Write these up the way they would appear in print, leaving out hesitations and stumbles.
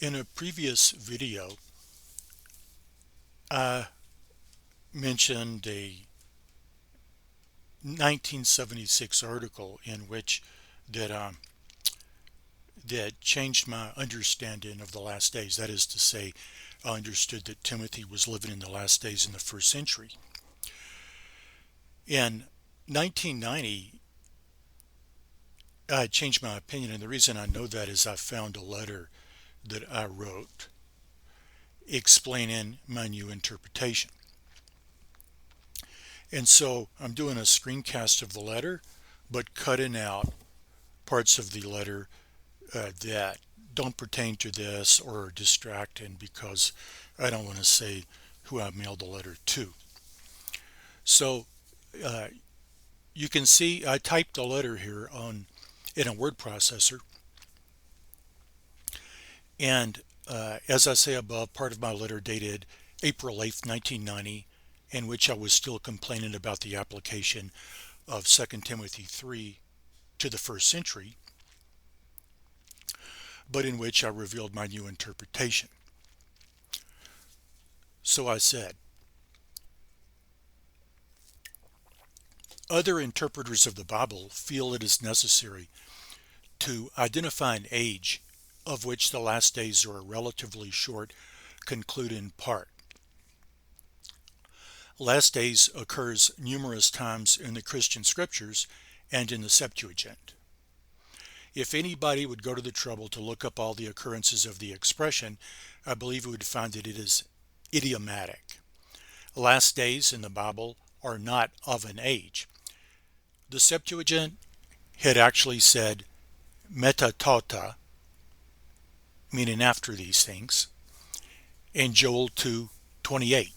In a previous video, I mentioned a 1976 article in which that that changed my understanding of the last days. That is to say, I understood that Timothy was living in the last days in the first century. In 1990, I changed my opinion, and the reason I know that is I found a letter that I wrote explaining my new interpretation. And so I'm doing a screencast of the letter, but cutting out parts of the letter that don't pertain to this or are distracting because I don't want to say who I mailed the letter to. So uh, you can see I typed the letter here in a word processor, and as I say above, part of my letter dated April 8th, 1990, in which I was still complaining about the application of 2 Timothy 3 to the first century, but in which I revealed my new interpretation. So I said, other interpreters of the Bible feel it is necessary to identify an age of which the last days are a relatively short concluding part. Last days occurs numerous times in the Christian scriptures and in the Septuagint. If anybody would go to the trouble to look up all the occurrences of the expression, I believe we would find that it is idiomatic. Last days in the Bible are not of an age. The Septuagint had actually said metatauta, meaning after these things, in Joel 2:28.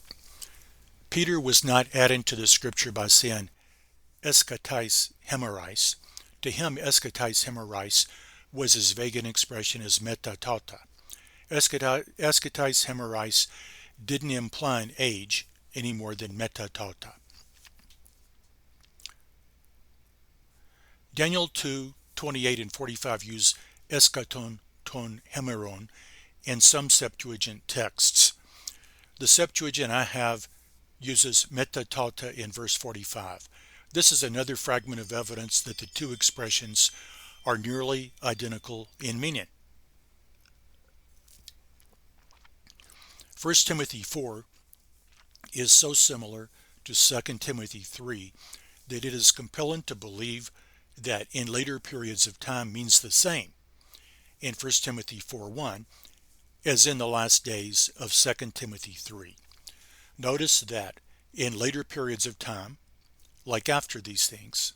Peter was not adding to the scripture by saying eschatais hemerais. To him, eschatais hemerais was as vague an expression as metatauta. Eschatais hemerais didn't imply an age any more than metatauta. Daniel 2:28 and 45 use eschaton ton hemeron in some Septuagint texts. The Septuagint I have uses metatauta in verse 45. This is another fragment of evidence that the two expressions are nearly identical in meaning. 1 Timothy 4 is so similar to 2 Timothy 3 that it is compelling to believe that in later periods of time means the same in 1 Timothy 4:1 as in the last days of 2 Timothy 3. Notice that in later periods of time, like after these things,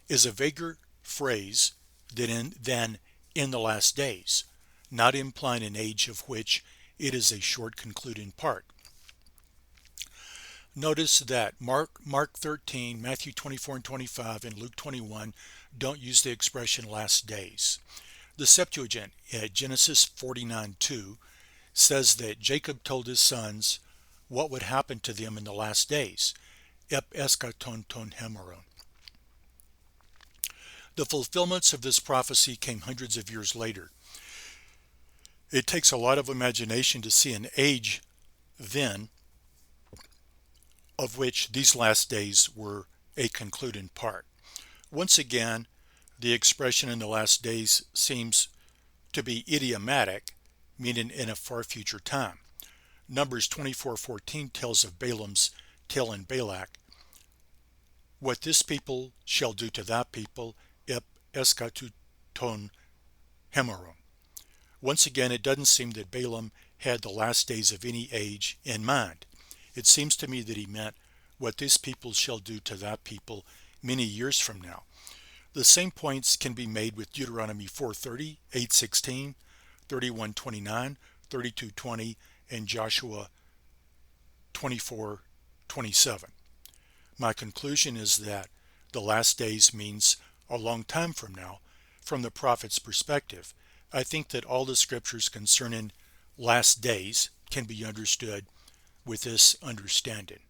is a vaguer phrase than in the last days, not implying an age of which it is a short concluding part. Notice that Mark 13, Matthew 24 and 25, and Luke 21 don't use the expression last days. The Septuagint at Genesis 49:2 says that Jacob told his sons what would happen to them in the last days, ep eschaton ton hemeron. The fulfillments of this prophecy came hundreds of years later. It takes a lot of imagination to see an age then of which these last days were a concluding part. Once again, the expression in the last days seems to be idiomatic, meaning in a far future time. Numbers 24:14 tells of Balaam's telling Balak, what this people shall do to that people, ep eschaton hemeron. Once again, it doesn't seem that Balaam had the last days of any age in mind. It seems to me that he meant what this people shall do to that people many years from now. The same points can be made with Deuteronomy 4:30, 8:16, 31:29, 32:20, and Joshua 24:27. My conclusion is that the last days means a long time from now, from the prophet's perspective. I think that all the scriptures concerning last days can be understood with this understanding.